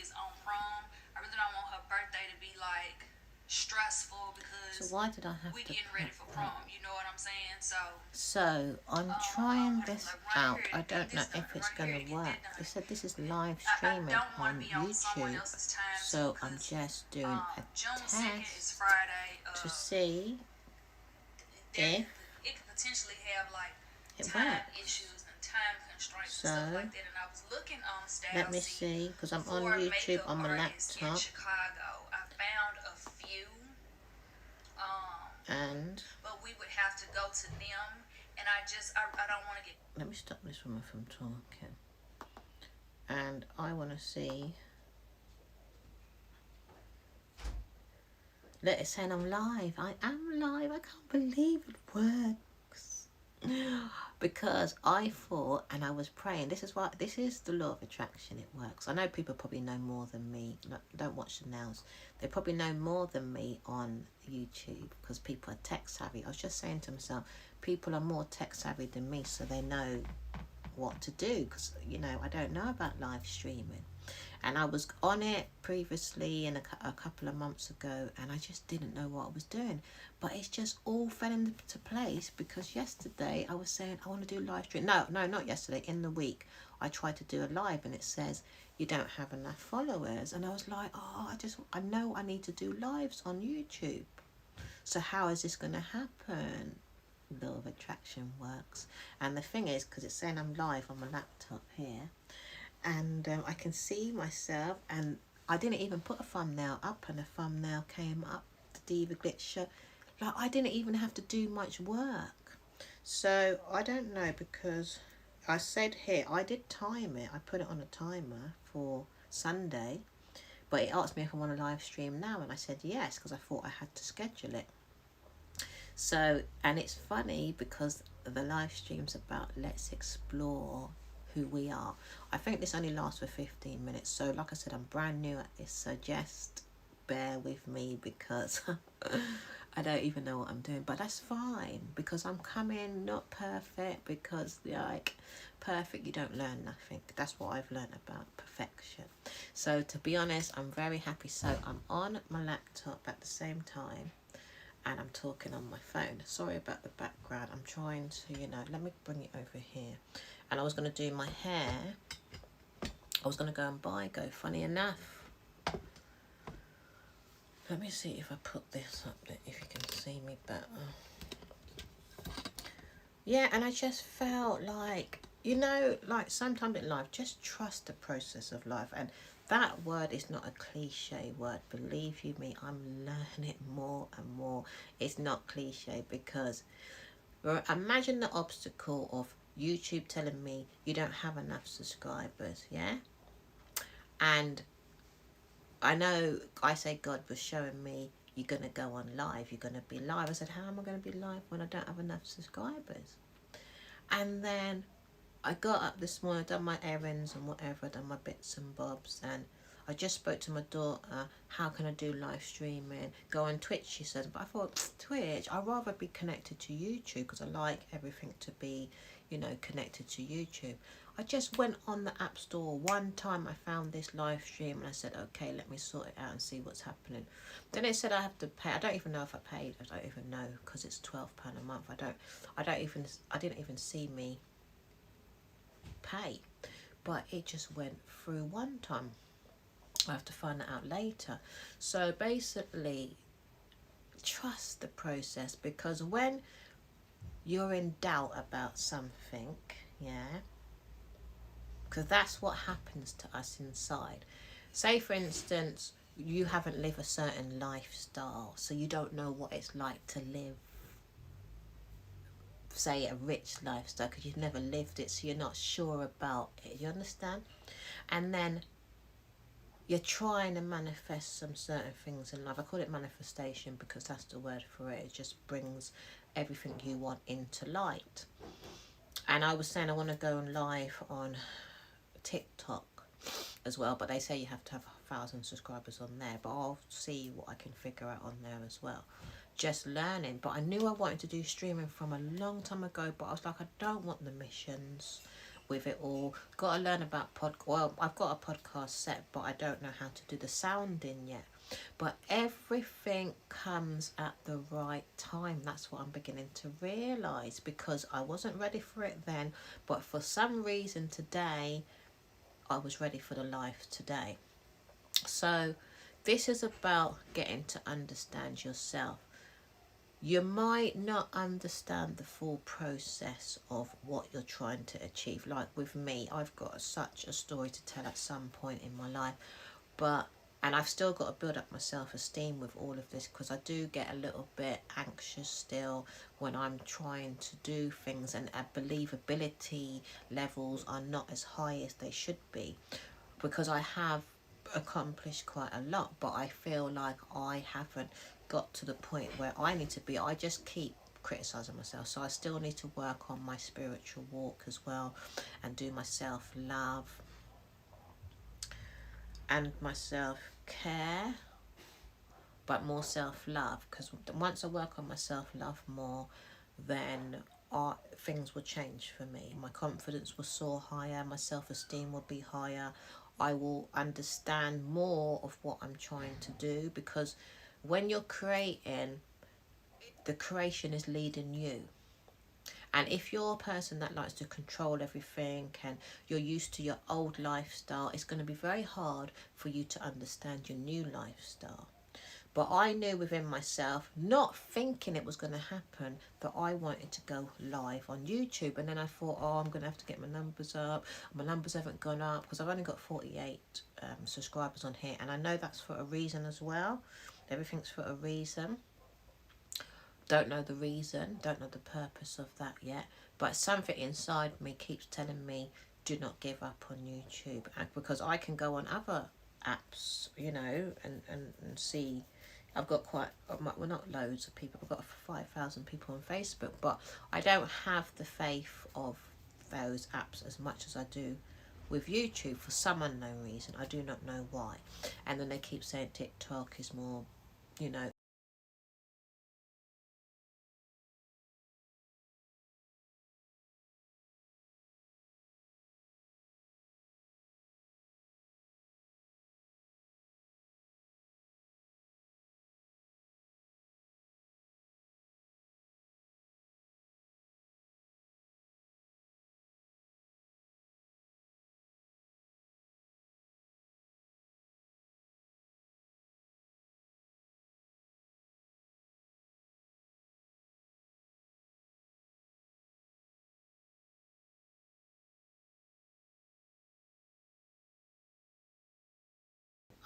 is on prom. I really don't want her birthday to be like stressful So because why did I have we to getting put ready for that? prom. You know what I'm saying? So So I'm I'm trying gonna be this like right out. here I to get don't know this done, if and it's right going here to to get work. that done. They said this is live I streaming don't want to on be on someone YouTube. else's time too, So I'm cause just doing a June 2nd is test Friday. to see There if it could potentially have like it time works. issues and time constraints and stuff So like that. And I was looking on let me Stylesy see, because I'm on for YouTube makeup on my artists in laptop, Chicago. I found a few, um, and but we would have to go to them. And I don't want to get. let me stop this woman from talking. And I want to see. Let it saying I'm live. I am live. I can't believe it works. Because I thought, and I was praying, this is the law of attraction. It works. I know people probably know more than me. Don't watch the nails. They probably know more than me on YouTube because people are tech savvy. I was just saying to myself, people are more tech savvy than me, so they know what to do, because I don't know about live streaming, and I was on it previously and a couple of months ago, and I just didn't know what I was doing. But it's just all fell into place because yesterday I was saying I want to do live stream. No, not yesterday. In the week, I tried to do a live, and it says you don't have enough followers, and I was like, oh, I know I need to do lives on YouTube. So how is this going to happen? Law of attraction works. And the thing is, because it's saying I'm live on my laptop here, and I can see myself, and I didn't even put a thumbnail up, and a thumbnail came up, the Diva Glitch show. Like, I didn't even have to do much work. So I don't know, because I said here, I did time it. I put it on a timer for Sunday, but it asked me if I want to live stream now, and I said yes, because I thought I had to schedule it. So, and it's funny because the live stream's about let's explore who we are. I think this only lasts for 15 minutes. So, like I said, I'm brand new at this, so just bear with me because I don't even know what I'm doing. But that's fine because I'm coming not perfect, because, like, perfect, you don't learn nothing. That's what I've learned about perfection. So, to be honest, I'm very happy. So, I'm on my laptop at the same time, and I'm talking on my phone. Sorry about the background. I'm trying to, let me bring it over here. And I was going to do my hair. I was going to go and buy Go. Funny enough. Let me see if I put this up there, if you can see me better. Yeah, and I just felt like, like sometimes in life, just trust the process of life. And that word is not a cliche word. Believe you me, I'm learning more and more. It's not cliche because imagine the obstacle of YouTube telling me you don't have enough subscribers, yeah? And I know I say God was showing me you're going to go on live, you're going to be live. I said, how am I going to be live when I don't have enough subscribers? And then I got up this morning, done my errands and whatever, done my bits and bobs, and I just spoke to my daughter, how can I do live streaming? Go on Twitch, she said. But I thought, Twitch, I'd rather be connected to YouTube because I like everything to be, connected to YouTube. I just went on the App Store one time, I found this live stream, and I said, okay, let me sort it out and see what's happening. Then it said I have to pay. I don't even know if I paid. I don't even know because it's £12 a month. I didn't even see me pay, but it just went through one time. I have to find that out later. So basically, trust the process, because when you're in doubt about something, yeah, because that's what happens to us inside. Say for instance, you haven't lived a certain lifestyle, so you don't know what it's like to live, say, a rich lifestyle, because you've never lived it, so you're not sure about it, you understand? And then you're trying to manifest some certain things in life. I call it manifestation because that's the word for it. It just brings everything you want into light. And I was saying I want to go live on TikTok as well, but they say you have to have 1,000 subscribers on there, but I'll see what I can figure out on there as well. Just learning. But I knew I wanted to do streaming from a long time ago, but I was like, I don't want the missions. with it all. Got to learn about well, I've got a podcast set, but I don't know how to do the sounding yet. But everything comes at the right time. That's what I'm beginning to realise, because I wasn't ready for it then, but for some reason today I was ready for the life today. So this is about getting to understand yourself. You might not understand the full process of what you're trying to achieve. Like with me, I've got such a story to tell at some point in my life, and I've still got to build up my self-esteem with all of this, because I do get a little bit anxious still when I'm trying to do things, and believability levels are not as high as they should be, because I have accomplished quite a lot, but I feel like I haven't got to the point where I need to be. I just keep criticizing myself, so I still need to work on my spiritual walk as well, and do my self-love and my self-care, but more self-love, because once I work on my self-love more, then things will change for me. My confidence will soar higher, my self-esteem will be higher, I will understand more of what I'm trying to do, because when you're creating, the creation is leading you. And if you're a person that likes to control everything and you're used to your old lifestyle, it's going to be very hard for you to understand your new lifestyle. But I knew within myself, not thinking it was going to happen, that I wanted to go live on YouTube. And then I thought, oh, I'm going to have to get my numbers up. My numbers haven't gone up because I've only got 48 subscribers on here. And I know that's for a reason as well. Everything's for a reason. Don't know the reason, don't know the purpose of that yet. But something inside me keeps telling me, do not give up on YouTube. Because I can go on other apps, you know, and see. I've got quite, well, not loads of people. I've got 5,000 people on Facebook, but I don't have the faith of those apps as much as I do with YouTube for some unknown reason. I do not know why. And then they keep saying TikTok is more, you know,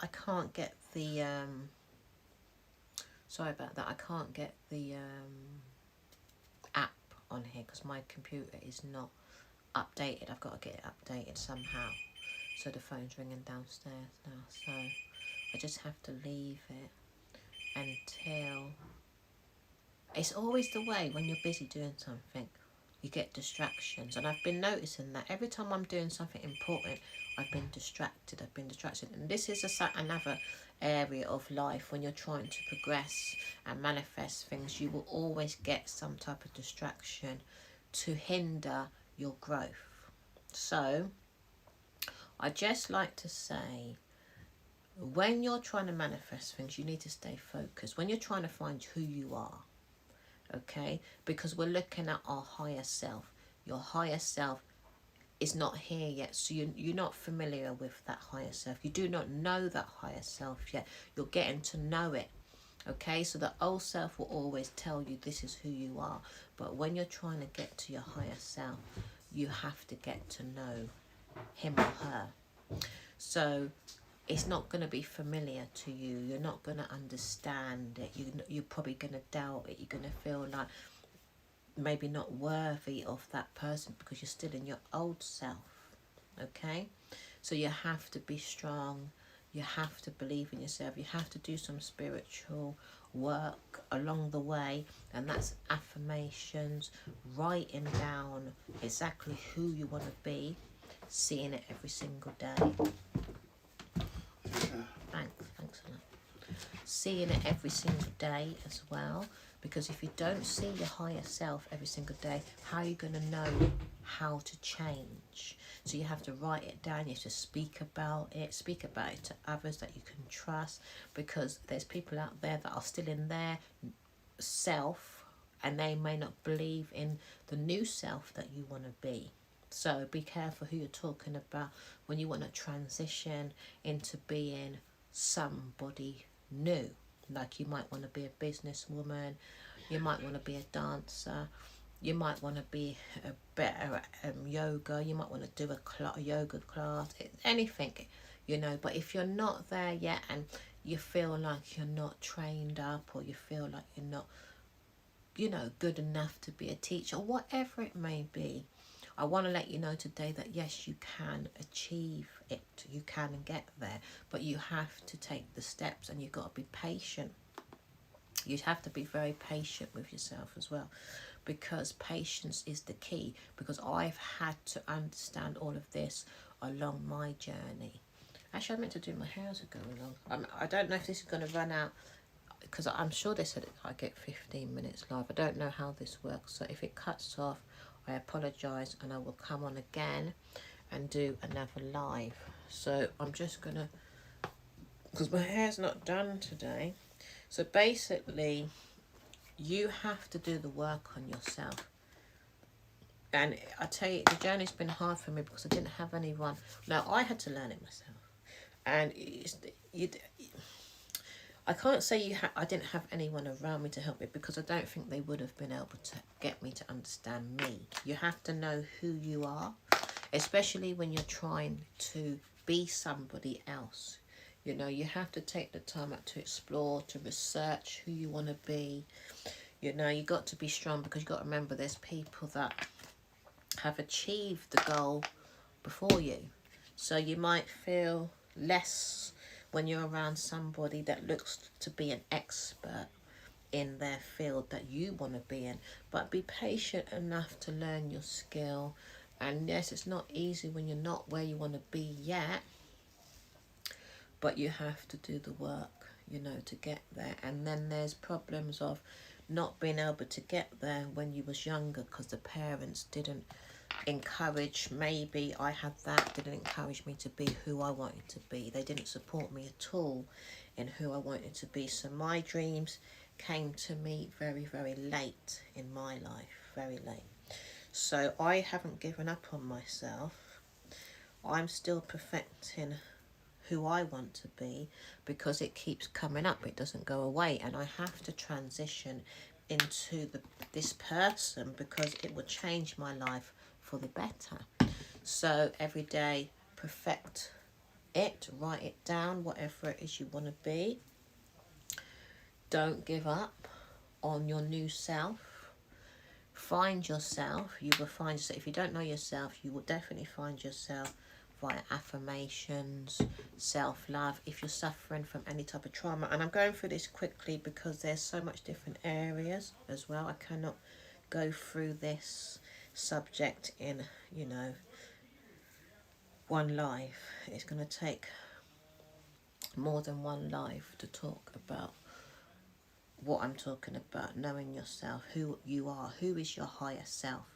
I can't get the sorry about that, I can't get the app on here because my computer is not updated. I've got to get it updated somehow. So the phone's ringing downstairs now, so I just have to leave it until... It's always the way when you're busy doing something, you get distractions. And I've been noticing that every time I'm doing something important, I've been distracted. And this is another area of life. When you're trying to progress and manifest things, you will always get some type of distraction to hinder your growth. So I just like to say, when you're trying to manifest things, you need to stay focused. When you're trying to find who you are, okay, because we're looking at our higher self. Your higher self is not here yet, so you're not familiar with that higher self. You do not know that higher self yet. You're getting to know it, okay? So the old self will always tell you this is who you are, but when you're trying to get to your higher self, you have to get to know him or her. So it's not going to be familiar to you. You're not going to understand it. You're probably going to doubt it. You're going to feel like maybe not worthy of that person because you're still in your old self, okay? So you have to be strong. You have to believe in yourself. You have to do some spiritual work along the way, and that's affirmations, writing down exactly who you want to be, seeing it every single day. Thanks a lot. Seeing it every single day as well, because if you don't see your higher self every single day, how are you going to know how to change? much. So you have to write it down, you have to speak about it to others that you can trust, because there's people out there that are still in their self and they may not believe in the new self that you want to be. So be careful who you're talking about when you want to transition into being somebody new. Like you might want to be a businesswoman, you might want to be a dancer, you might want to be a better at yoga, you might want to do a yoga class, anything, you know. But if you're not there yet and you feel like you're not trained up, or you feel like you're not, you know, good enough to be a teacher, or whatever it may be, I want to let you know today that yes, you can achieve it, you can get there, but you have to take the steps, and you've got to be patient. You have to be very patient with yourself as well, because patience is the key, because I've had to understand all of this along my journey. Actually, I meant to do my hair as I go along. I don't know if this is going to run out, because I'm sure they said I get 15 minutes live. I don't know how this works, so if it cuts off, I apologise, and I will come on again and do another live. So I'm just going to, because my hair's not done today. So basically, you have to do the work on yourself. And I tell you, the journey's been hard for me because I didn't have anyone. Now, I had to learn it myself. And I can't say I didn't have anyone around me to help me, because I don't think they would have been able to get me to understand me. You have to know who you are, especially when you're trying to be somebody else. You know, you have to take the time out to explore, to research who you want to be. You know, you got to be strong, because you got to remember there's people that have achieved the goal before you. So you might feel less when you're around somebody that looks to be an expert in their field that you want to be in. But be patient enough to learn your skill. And yes, it's not easy when you're not where you want to be yet, but you have to do the work, you know, to get there. And then there's problems of not being able to get there when you was younger, because the parents didn't encourage. Maybe I had that, didn't encourage me to be who I wanted to be. They didn't support me at all in who I wanted to be. So my dreams came to me very, very late in my life, very late. So I haven't given up on myself. I'm still perfecting who I want to be, because it keeps coming up, it doesn't go away, and I have to transition into this person, because it will change my life for the better. So every day, perfect it, write it down, whatever it is you want to be. Don't give up on your new self. Find yourself. You will find yourself. If you don't know yourself, you will definitely find yourself via affirmations, self-love, if you're suffering from any type of trauma. And I'm going through this quickly because there's so much different areas as well. I cannot go through this subject in, you know, one live. It's going to take more than one live to talk about what I'm talking about. Knowing yourself, who you are, who is your higher self,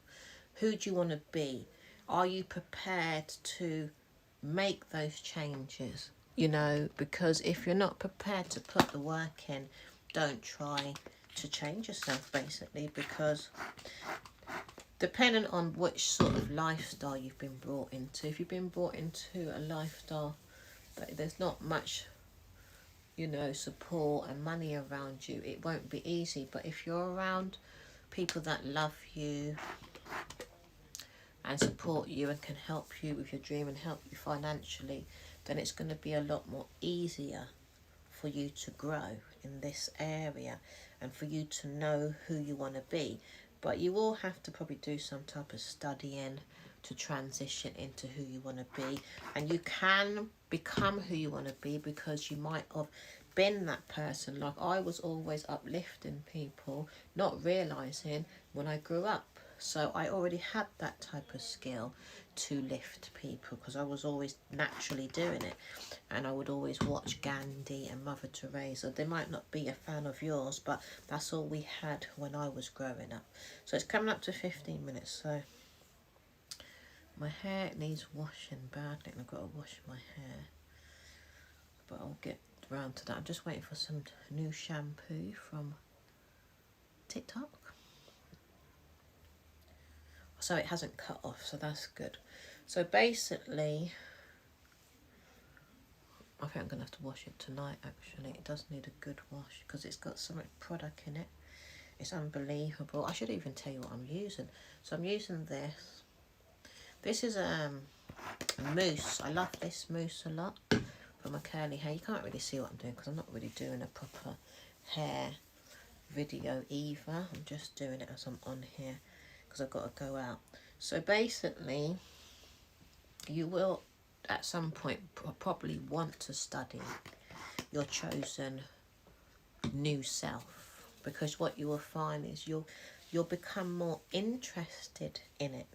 who do you want to be? Are you prepared to make those changes? You know, because if you're not prepared to put the work in, don't try to change yourself, basically, because depending on which sort of lifestyle you've been brought into, if you've been brought into a lifestyle that there's not much, you know, support and money around you, it won't be easy. But if you're around people that love you and support you and can help you with your dream and help you financially, then it's going to be a lot more easier for you to grow in this area and for you to know who you want to be. But you will have to probably do some type of studying to transition into who you want to be. And you can become who you want to be, because you might have been that person. Like I was always uplifting people, not realising when I grew up. So I already had that type of skill to lift people, because I was always naturally doing it. And I would always watch Gandhi and Mother Teresa. They might not be a fan of yours, but that's all we had when I was growing up. So it's coming up to 15 minutes. So My hair needs washing badly, and I've got to wash my hair. But I'll get round to that. I'm just waiting for some new shampoo from TikTok. So it hasn't cut off, so that's good. So basically, I think I'm going to have to wash it tonight, actually. It does need a good wash because it's got some product in it. It's unbelievable. I should even tell you what I'm using. So I'm using this. This is mousse. I love this mousse a lot for my curly hair. You can't really see what I'm doing because I'm not really doing a proper hair video either. I'm just doing it as I'm on here because I've got to go out. So basically, you will at some point probably want to study your chosen new self, because what you will find is you'll become more interested in it.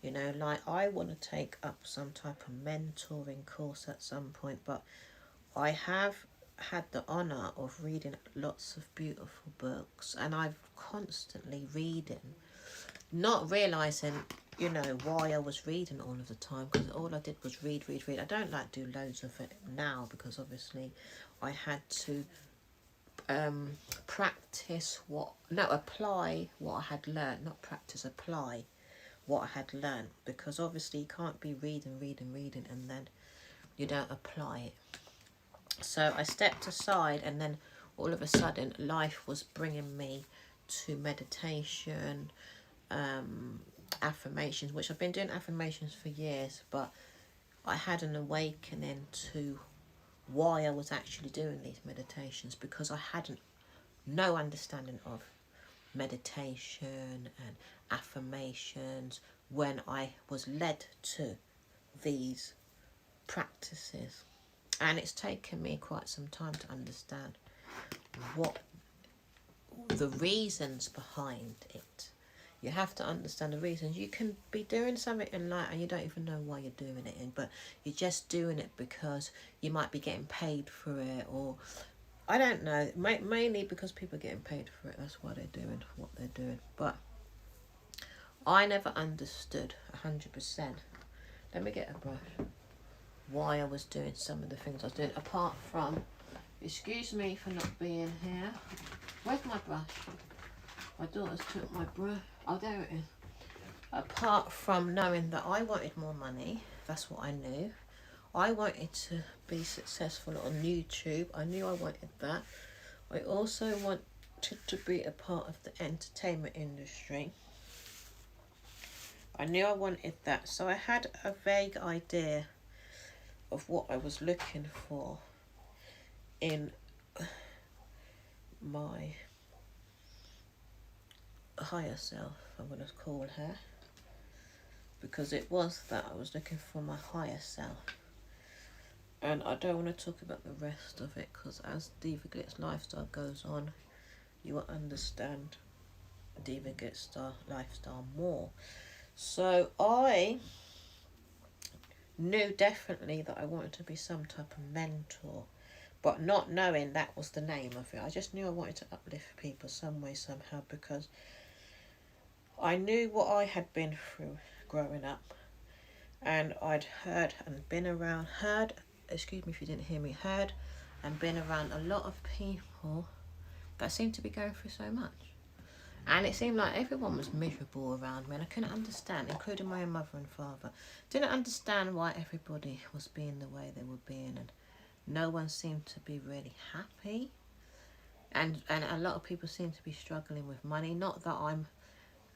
You know, like I want to take up some type of mentoring course at some point, but I have had the honour of reading lots of beautiful books, and I'm constantly reading, not realising, you know, why I was reading all of the time, because all I did was read. I don't like do loads of it now because obviously I had to apply what I had learned, not practice, apply what I had learned, because obviously you can't be reading and then you don't apply it. So I stepped aside, and then all of a sudden life was bringing me to meditation, affirmations, which I've been doing affirmations for years, but I had an awakening to why I was actually doing these meditations, because I hadn't no understanding of meditation and affirmations when I was led to these practices. And it's taken me quite some time to understand what the reasons behind it. You have to understand the reasons. You can be doing something in life and you don't even know why you're doing it, but you're just doing it because you might be getting paid for it, or I don't know, mainly because people are getting paid for it. That's why they're doing what they're doing. But I never understood 100%. Let me get a brush. Why I was doing some of the things I was doing, apart from, excuse me for not being here. Where's my brush? My daughter's took my brush. Oh, there it is. Apart from knowing that I wanted more money, that's what I knew. I wanted to be successful on YouTube. I knew I wanted that. I also wanted to be a part of the entertainment industry. I knew I wanted that. So I had a vague idea of what I was looking for in my higher self, I'm going to call her, because it was that I was looking for my higher self. And I don't want to talk about the rest of it, because as Diva Glitz lifestyle goes on, you will understand Diva Glitz lifestyle more. So I knew definitely that I wanted to be some type of mentor, but not knowing that was the name of it. I just knew I wanted to uplift people some way, somehow, because I knew what I had been through growing up, and I'd heard and been around, excuse me if you didn't hear me, heard and been around a lot of people that seemed to be going through so much. And it seemed like everyone was miserable around me, and I couldn't understand, including my own mother and father. Didn't understand why everybody was being the way they were being, and no one seemed to be really happy. And a lot of people seem to be struggling with money. Not that I'm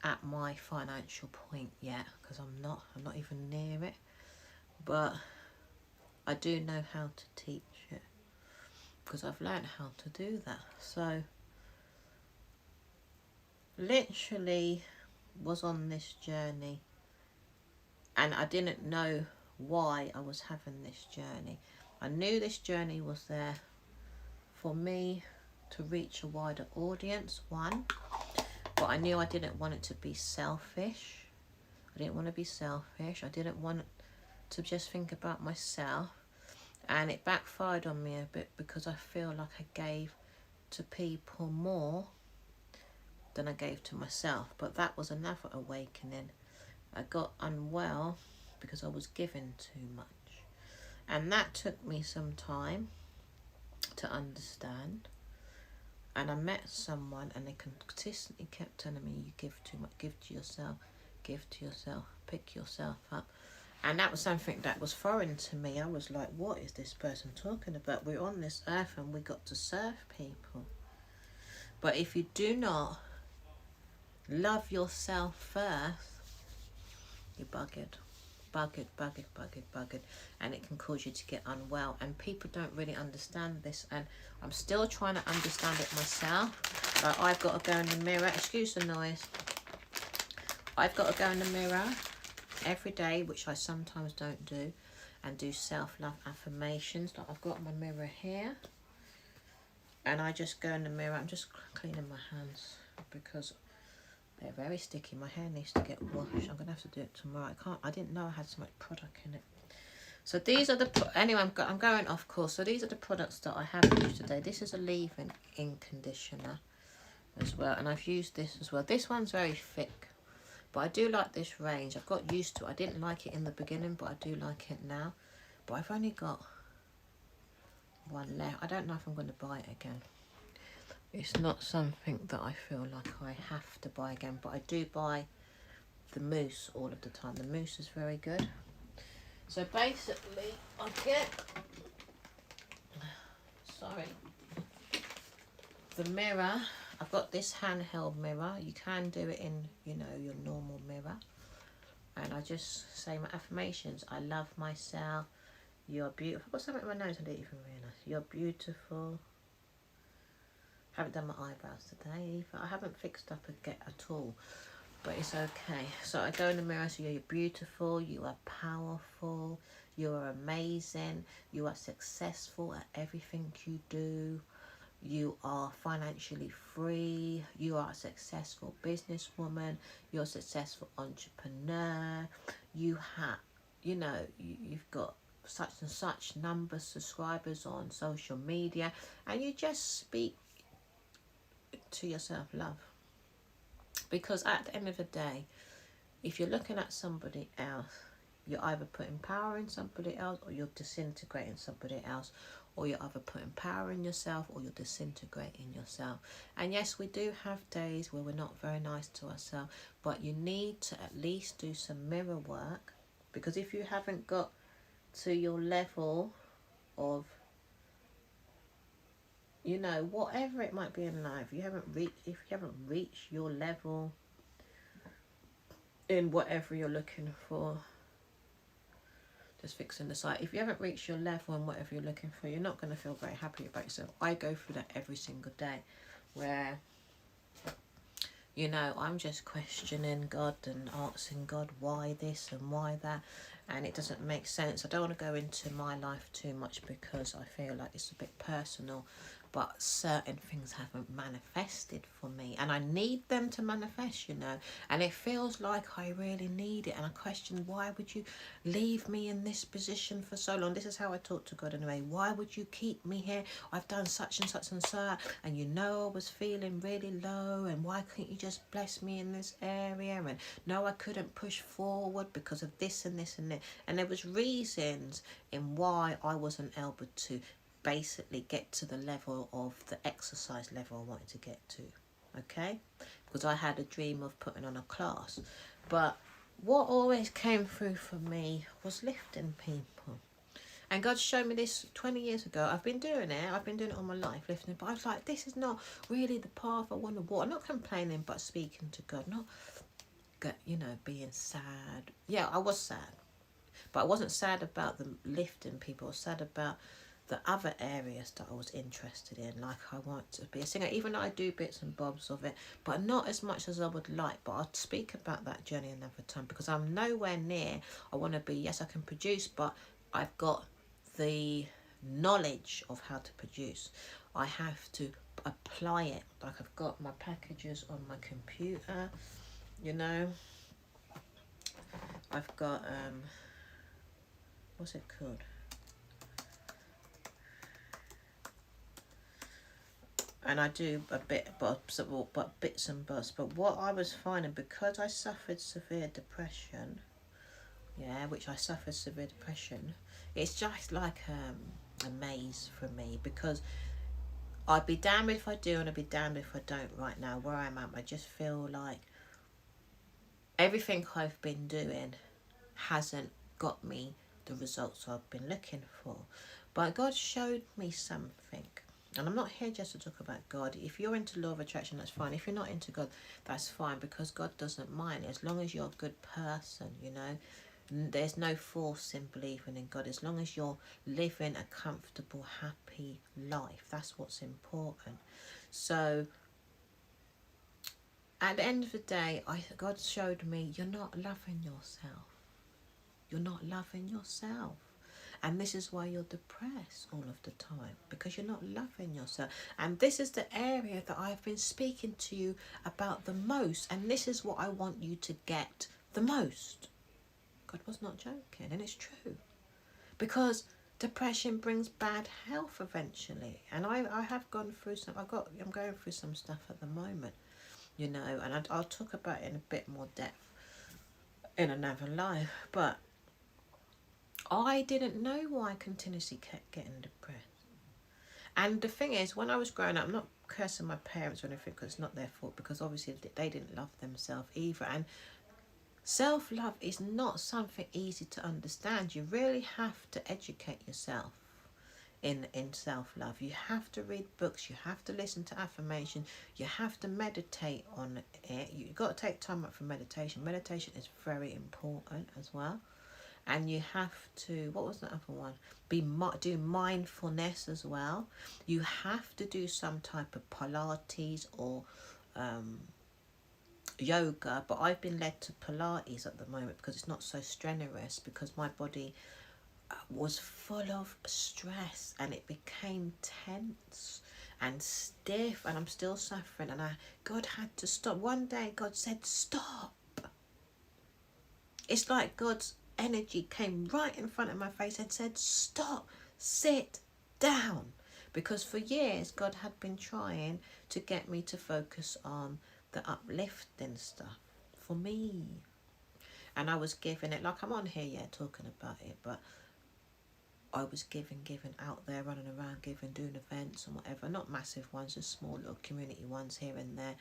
at my financial point yet, because I'm not even near it, but I do know how to teach it, because I've learned how to do that. So literally was on this journey, and I didn't know why I was having this journey. I knew this journey was there for me to reach a wider audience, one, but I knew I didn't want it to be selfish. I didn't want to be selfish. I didn't want to just think about myself. And it backfired on me a bit, because I feel like I gave to people more than I gave to myself. But that was another awakening, I got unwell because I was given too much. And that took me some time to understand. And I met someone and they consistently kept telling me, you give too much, give to yourself, pick yourself up. And that was something that was foreign to me. I was like, what is this person talking about? We're on this earth and we got to serve people. But if you do not love yourself first, you're buggered. Buggered. And it can cause you to get unwell. And people don't really understand this. And I'm still trying to understand it myself. I've got to go in the mirror. Excuse the noise. I've got to go in the mirror every day, which I sometimes don't do, and do self-love affirmations. Like I've got my mirror here, and I just go in the mirror. I'm just cleaning my hands because they're very sticky. My hair needs to get washed. I'm gonna have to do it tomorrow. I didn't know I had so much product in it. So these are the anyway. I'm going off course. So these are the products that I have used today. This is a leave-in conditioner as well, and I've used this as well. This one's very thick. But I do like this range. I've got used to it. I didn't like it in the beginning, but I do like it now. But I've only got one left. I don't know if I'm going to buy it again. It's not something that I feel like I have to buy again. But I do buy the mousse all of the time. The mousse is very good. So basically, I get... Sorry. The mirror... I've got this handheld mirror. You can do it in, you know, your normal mirror. And I just say my affirmations. I love myself. You're beautiful. I've got something in my nose I didn't even realise. You're beautiful. Haven't done my eyebrows today either. I haven't fixed up at all. But it's okay. So I go in the mirror and say, you're beautiful. You are powerful. You are amazing. You are successful at everything you do. You are financially free. You are a successful businesswoman. You're a successful entrepreneur. You have, you know, you've got such and such numbers subscribers on social media, and you just speak to yourself love. Because at the end of the day, if you're looking at somebody else, you're either putting power in somebody else or you're disintegrating somebody else. Or you're either putting power in yourself or you're disintegrating yourself. And yes, we do have days where we're not very nice to ourselves, but you need to at least do some mirror work, because if you haven't got to your level of, you know, whatever it might be in life, if you haven't reached your level in whatever you're looking for, just fixing the site. If you haven't reached your level and whatever you're looking for, you're not going to feel very happy about yourself. I go through that every single day where, you know, I'm just questioning God and asking God why this and why that, and it doesn't make sense. I don't want to go into my life too much because I feel like it's a bit personal, but certain things haven't manifested for me and I need them to manifest, you know, and it feels like I really need it. And I question, why would you leave me in this position for so long? This is how I talk to God anyway. Why would you keep me here? I've done such and such and such, and you know I was feeling really low, and why couldn't you just bless me in this area? And no, I couldn't push forward because of this and this and that. And there was reasons in why I wasn't able to basically get to the level of the exercise level I wanted to get to, okay? Because I had a dream of putting on a class. But what always came through for me was lifting people. And God showed me this 20 years ago. I've been doing it. I've been doing it all my life, lifting. But I was like, this is not really the path I want to walk. I'm not complaining, but speaking to God. Not, you know, being sad. Yeah, I was sad. But I wasn't sad about the lifting people. I was sad about the other areas that I was interested in. Like I want to be a singer, even though I do bits and bobs of it, but not as much as I would like. But I'll speak about that journey another time, because I'm nowhere near. I want to be, yes, I can produce, but I've got the knowledge of how to produce. I have to apply it. Like I've got my packages on my computer, you know. I've got, what's it called? and I do a bit, but bits and bobs. But what I was finding, because I suffered severe depression, yeah, which I suffered severe depression, it's just like a maze for me, because I'd be damned if I do and I'd be damned if I don't right now. Where I'm at, I just feel like everything I've been doing hasn't got me the results I've been looking for. But God showed me something. And I'm not here just to talk about God. If you're into law of attraction, that's fine. If you're not into God, that's fine, because God doesn't mind. As long as you're a good person, you know. There's no force in believing in God. As long as you're living a comfortable, happy life. That's what's important. So at the end of the day, God showed me, you're not loving yourself. You're not loving yourself. And this is why you're depressed all of the time, because you're not loving yourself. And this is the area that I've been speaking to you about the most. And this is what I want you to get the most. God was not joking, and it's true. Because depression brings bad health eventually. And I have gone through some, I'm going through some stuff at the moment, you know, and I'll talk about it in a bit more depth in another life. But I didn't know why I continuously kept getting depressed. And the thing is, when I was growing up, I'm not cursing my parents or anything, because it's not their fault, because obviously they didn't love themselves either. And self-love is not something easy to understand. You really have to educate yourself in self-love. You have to read books, you have to listen to affirmation, you have to meditate on it. You've got to take time out for meditation. Meditation is very important as well. And you have to, what was the other one? Do mindfulness as well. You have to do some type of Pilates or yoga, but I've been led to Pilates at the moment because it's not so strenuous, because my body was full of stress and it became tense and stiff, and I'm still suffering, and God had to stop. One day God said stop. It's like God's energy came right in front of my face and said stop, sit down. Because for years God had been trying to get me to focus on the uplifting stuff for me, and I was giving it, like I'm on here talking about it, but I was giving out there, running around giving, doing events and whatever, not massive ones, just small little community ones here and there,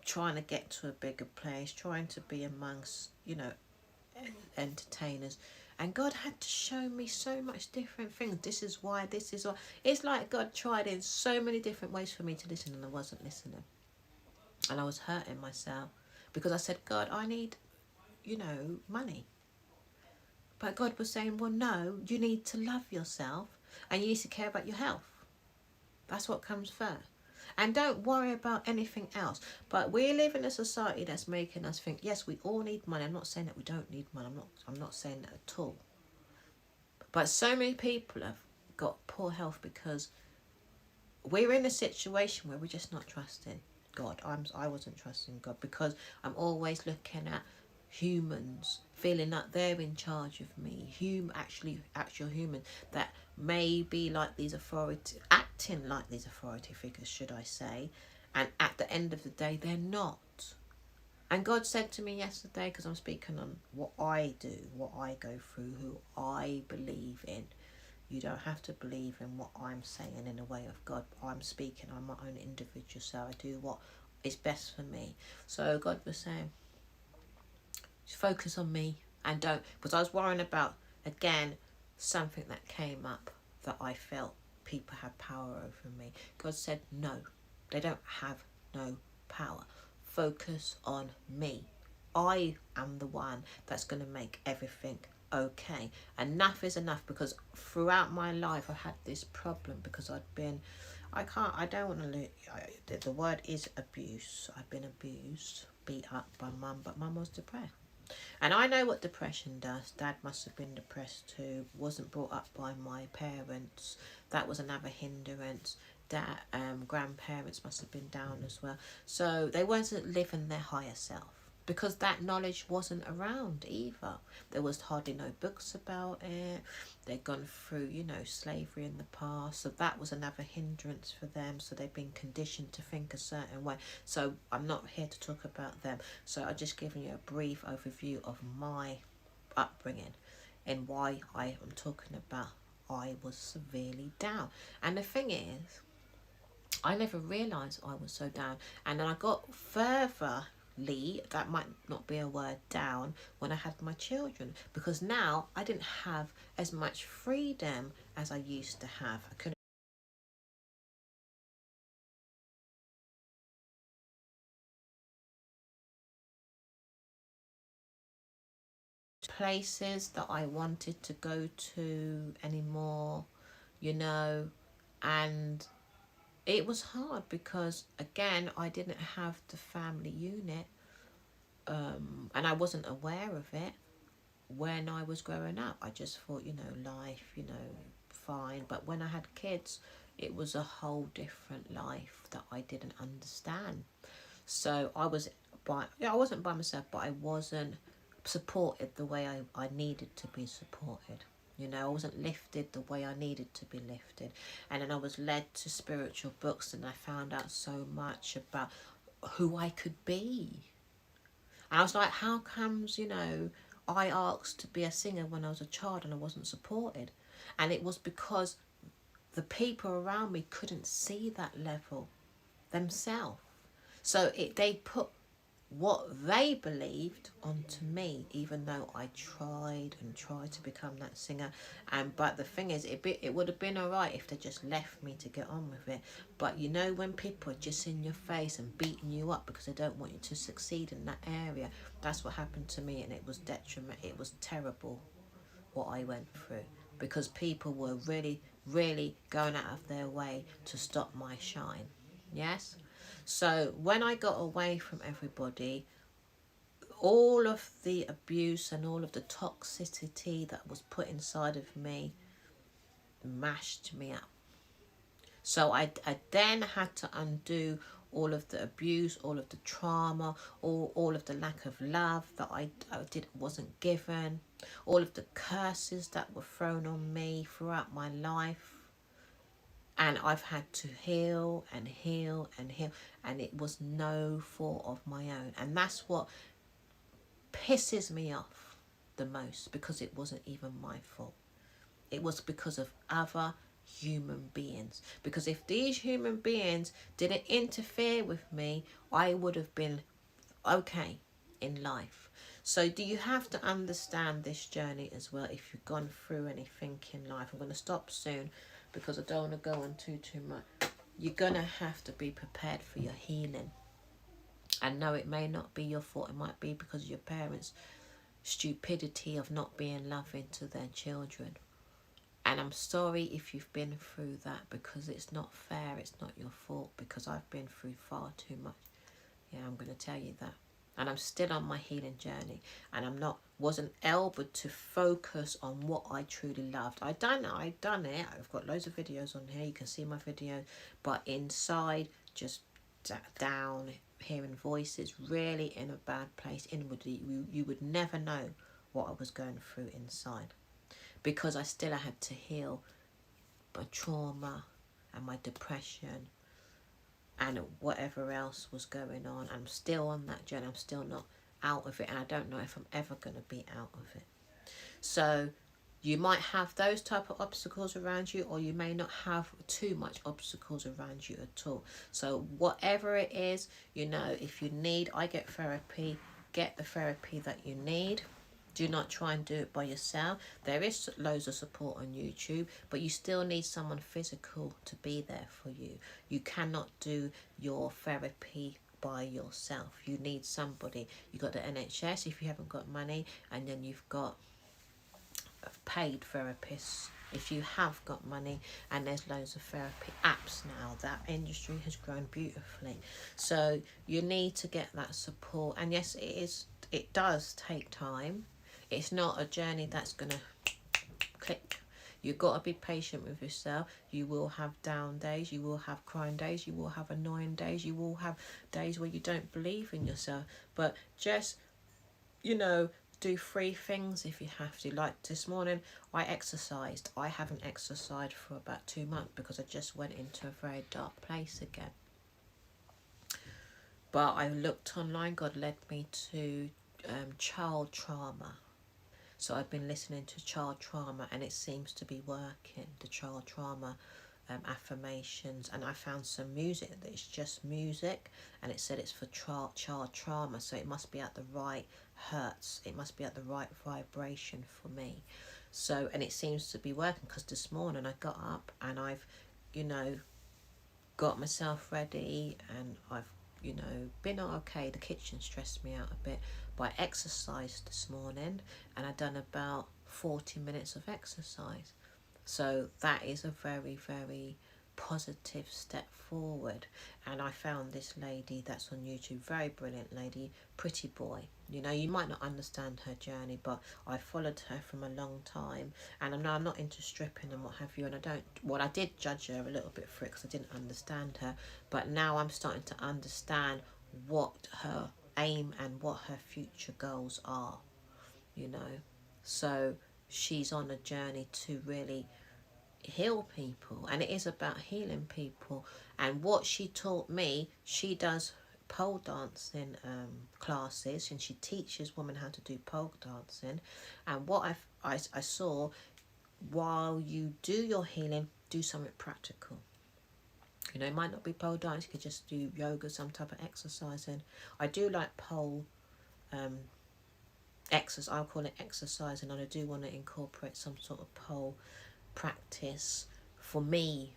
trying to get to a bigger place, trying to be amongst, you know, entertainers. And God had to show me so much different things. This is why, it's like God tried in so many different ways for me to listen, and I wasn't listening. And I was hurting myself, because I said, God, I need, you know, money. But God was saying, well, no, you need to love yourself and you need to care about your health. That's what comes first. And don't worry about anything else. But we live in a society that's making us think, yes, we all need money. I'm not saying that we don't need money. I'm not saying that at all. But so many people have got poor health because we're in a situation where we're just not trusting God. I wasn't trusting God, because I'm always looking at humans, feeling like they're in charge of me. Actual humans that may be like these acting like these authority figures, should I say, and at the end of the day they're not. And God said to me yesterday, because I'm speaking on what I do, what I go through, who I believe in. You don't have to believe in what I'm saying in the way of God. I'm speaking on my own individual, so I do what is best for me. So God was saying, focus on me, and don't, because I was worrying about, again, something that came up that I felt people had power over me. God said, no, they don't have no power. Focus on me. I am the one that's going to make everything okay. Enough is enough, because throughout my life I had this problem, because the word is abuse. I've been abused, beat up by mum, but mum was depressed. And I know what depression does. Dad must have been depressed too. Wasn't brought up by my parents. That was another hindrance. Grandparents must have been down as well. So they wasn't living their higher self. because that knowledge wasn't around either. There was hardly no books about it. They'd gone through, you know, slavery in the past, so that was another hindrance for them. So they've been conditioned to think a certain way. So I'm not here to talk about them. So I've just given you a brief overview of my upbringing and why I am talking about I was severely down. And the thing is, I never realised I was so down. And then I got furtherly, that might not be a word, down, when I had my children. Because now I didn't have as much freedom as I used to have. I couldn't places that I wanted to go to anymore, you know, and it was hard because, again, I didn't have the family unit, and I wasn't aware of it when I was growing up. I just thought, you know, life, you know, fine. But when I had kids, it was a whole different life that I didn't understand. So I wasn't by myself, but I wasn't supported the way I needed to be supported. You know, I wasn't lifted the way I needed to be lifted. And then I was led to spiritual books, and I found out so much about who I could be. And I was like, how comes, you know, I asked to be a singer when I was a child and I wasn't supported? And it was because the people around me couldn't see that level themselves. So they put what they believed onto me, even though I tried and tried to become that singer. But the thing is, it would have been all right if they just left me to get on with it. But you know, when people are just in your face and beating you up because they don't want you to succeed in that area, that's what happened to me, and it was detriment. It was terrible what I went through, because people were really, really going out of their way to stop my shine. Yes? So when I got away from everybody, all of the abuse and all of the toxicity that was put inside of me mashed me up. So I then had to undo all of the abuse, all of the trauma, all of the lack of love that I wasn't given, all of the curses that were thrown on me throughout my life. And I've had to heal and heal and heal, and it was no fault of my own. And that's what pisses me off the most, because it wasn't even my fault. It was because of other human beings. Because if these human beings didn't interfere with me, I would have been okay in life. So do you have to understand this journey as well if you've gone through anything in life? I'm going to stop soon because I don't want to go on too much. You're going to have to be prepared for your healing. And no, it may not be your fault. It might be because of your parents' stupidity of not being loving to their children. And I'm sorry if you've been through that, because it's not fair. It's not your fault, because I've been through far too much. Yeah, I'm going to tell you that. And I'm still on my healing journey, and wasn't able to focus on what I truly loved. I've done it. I've got loads of videos on here. You can see my video, but inside, just down, hearing voices, really in a bad place inwardly. You would never know what I was going through inside, because I still had to heal my trauma and my depression and whatever else was going on. I'm still on that journey. I'm still not out of it, and I don't know if I'm ever going to be out of it. So you might have those type of obstacles around you, or you may not have too much obstacles around you at all. So whatever it is, you know, if you need, I get therapy, get the therapy that you need. Do not try and do it by yourself. There is loads of support on YouTube, but you still need someone physical to be there for you. You cannot do your therapy by yourself. You need somebody. You got the NHS if you haven't got money, and then you've got paid therapists if you have got money, and there's loads of therapy apps now. That industry has grown beautifully. So you need to get that support. And yes, it does take time. It's not a journey that's gonna click. You've got to be patient with yourself. You will have down days, you will have crying days, you will have annoying days, you will have days where you don't believe in yourself. But just, you know, do 3 things if you have to. Like this morning, I exercised. I haven't exercised for about 2 months because I just went into a very dark place again. But I looked online. God led me to child trauma. So I've been listening to child trauma, and it seems to be working. The child trauma affirmations, and I found some music that is just music, and it said it's for child trauma, so it must be at the right hertz, it must be at the right vibration for me. So, and it seems to be working, because this morning I got up and I've, you know, got myself ready, and I've, you know, been okay. The kitchen stressed me out a bit, but I exercised this morning, and I done about 40 minutes of exercise. So that is a very, very positive step forward. And I found this lady that's on YouTube, very brilliant lady, Pretty Boy. You know, you might not understand her journey, but I followed her from a long time, and I'm not into stripping and what have you, and I did judge her a little bit for it because I didn't understand her, but now I'm starting to understand what her aim and what her future goals are, you know. So she's on a journey to really heal people, and it is about healing people. And what she taught me, she does pole dancing classes, and she teaches women how to do pole dancing. And what I saw, while you do your healing, do something practical. You know, it might not be pole dance, you could just do yoga, some type of exercising. I do like pole exercise, I'll call it exercising, and I do want to incorporate some sort of pole practice for me,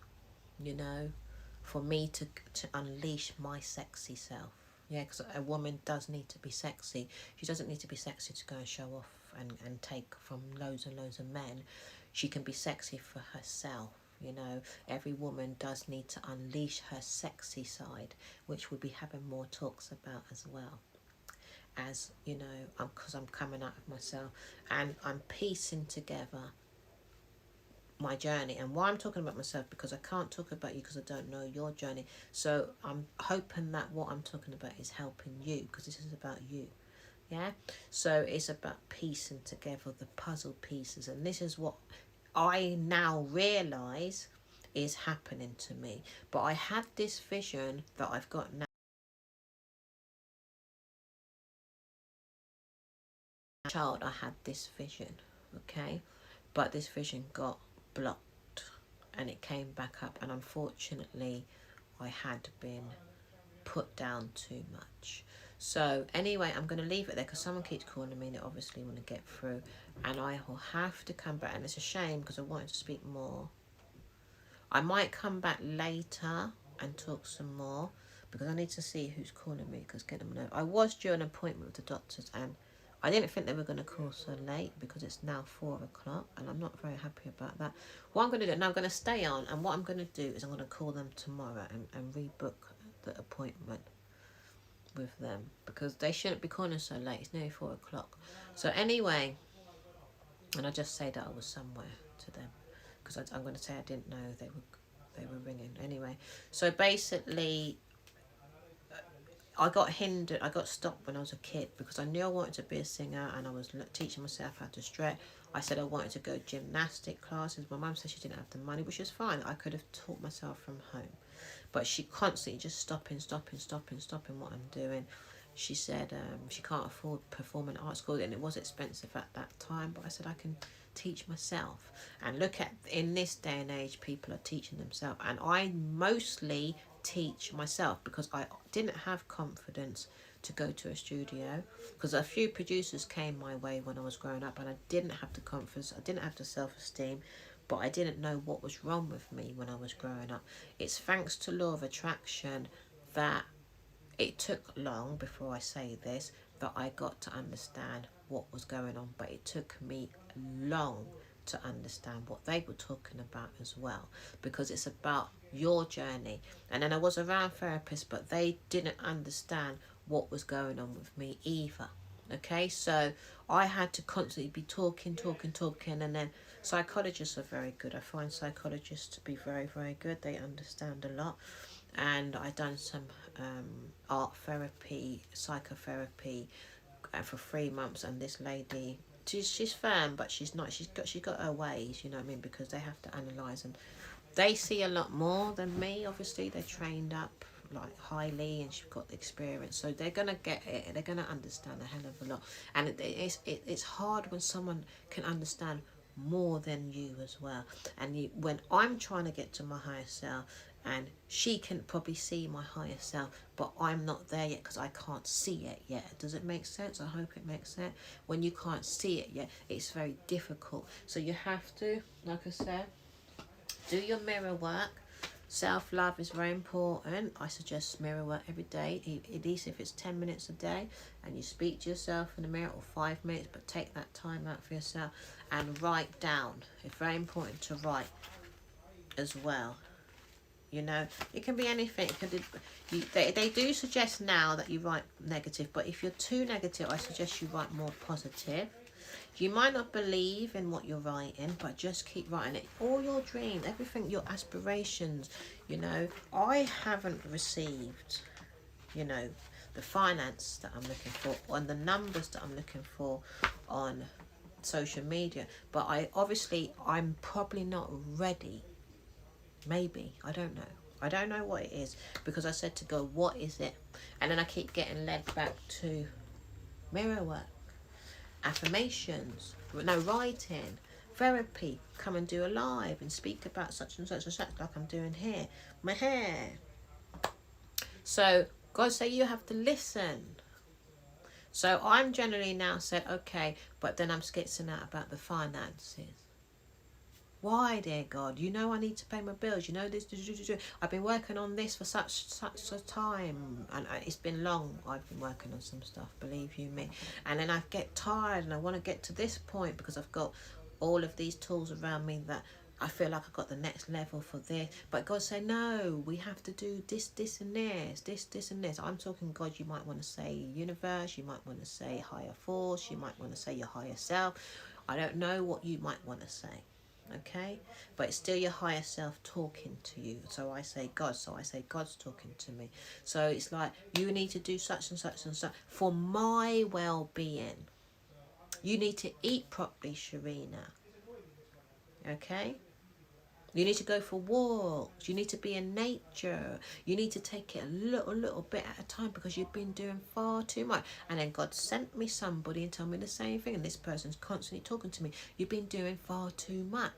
you know, for me to unleash my sexy self. Yeah, because a woman does need to be sexy. She doesn't need to be sexy to go and show off and take from loads and loads of men. She can be sexy for herself. You know, every woman does need to unleash her sexy side, which we'll be having more talks about as well. As you know, because I'm coming out of myself and I'm piecing together my journey. And why I'm talking about myself, because I can't talk about you because I don't know your journey. So I'm hoping that what I'm talking about is helping you, because this is about you. Yeah, so it's about piecing together the puzzle pieces, and this is what I now realize is happening to me. But I had this vision that I've got now. Child, I had this vision, okay, but this vision got blocked and it came back up, and unfortunately I had been put down too much. So anyway, I'm going to leave it there because someone keeps calling me and they obviously want to get through, and I will have to come back, and it's a shame because I wanted to speak more. I might come back later and talk some more because I need to see who's calling me, because get them know. I was due an appointment with the doctors, and I didn't think they were going to call so late because it's now 4 o'clock, and I'm not very happy about that. What I'm going to do now, I'm going to stay on, and what I'm going to do is I'm going to call them tomorrow and rebook the appointment with them, because they shouldn't be calling so late. It's nearly 4 o'clock. So anyway, and I just say that I was somewhere to them, because I'm going to say I didn't know they were ringing. Anyway, so basically I got hindered, I got stopped when I was a kid because I knew I wanted to be a singer, and I was teaching myself how to stretch. I said I wanted to go gymnastic classes. My mum said she didn't have the money, which is fine. I could have taught myself from home. But she constantly just stopping what I'm doing. She said she can't afford performing arts school, and it was expensive at that time. But I said I can teach myself. And look at, in this day and age, people are teaching themselves. And I mostly teach myself because I didn't have confidence to go to a studio, because a few producers came my way when I was growing up, and I didn't have the confidence, I didn't have the self-esteem, but I didn't know what was wrong with me when I was growing up. It's thanks to law of attraction that it took long, before I say this, that I got to understand what was going on, but it took me long to understand what they were talking about as well, because it's about your journey. And then I was around therapists, but they didn't understand what was going on with me either. Okay, so I had to constantly be talking, and then Psychologists are very good. I find psychologists to be very, very good. They understand a lot. And I've done some art therapy, psychotherapy for 3 months, and this lady, she's firm, but she's not. She's got her ways, you know what I mean? Because they have to analyse, and they see a lot more than me. Obviously, they're trained up like highly, and she's got the experience, so they're gonna get it. They're gonna understand a hell of a lot, and it's hard when someone can understand more than you as well. And when I'm trying to get to my higher self, and she can probably see my higher self, but I'm not there yet because I can't see it yet. Does it make sense? I hope it makes sense. When you can't see it yet, it's very difficult. So you have to, like I said, do your mirror work. Self-love is very important. I suggest mirror work every day, at least if it's 10 minutes a day, and you speak to yourself in the mirror, or 5 minutes, but take that time out for yourself and write down. It's very important to write as well. You know, it can be anything. It can be, they do suggest now that you write negative, but if you're too negative, I suggest you write more positive. You might not believe in what you're writing, but just keep writing it. All your dreams, everything, your aspirations, you know. I haven't received, you know, the finance that I'm looking for, and the numbers that I'm looking for on social media. But I'm probably not ready. Maybe. I don't know. I don't know what it is, because I said to God, what is it? And then I keep getting led back to mirror work, affirmations, writing, therapy, come and do a live and speak about such and such and such, like I'm doing here, my hair. So God say you have to listen. So I'm generally now said, okay, but then I'm skitzing out about the finances. Why, dear God? You know I need to pay my bills. You know this. I've been working on this for such a time, and it's been long. I've been working on some stuff, believe you me. And then I get tired, and I want to get to this point because I've got all of these tools around me that I feel like I've got the next level for this. But God say, no, we have to do this and this and this. I'm talking God. You might want to say universe. You might want to say higher force. You might want to say your higher self. I don't know what you might want to say. Okay, but it's still your higher self talking to you. So I say God, so I say God's talking to me. So it's like, you need to do such and such and such for my well-being. You need to eat properly, Sharina. Okay, you need to go for walks. You need to be in nature. You need to take it a little bit at a time, because you've been doing far too much. And then God sent me somebody and told me the same thing, and this person's constantly talking to me. You've been doing far too much.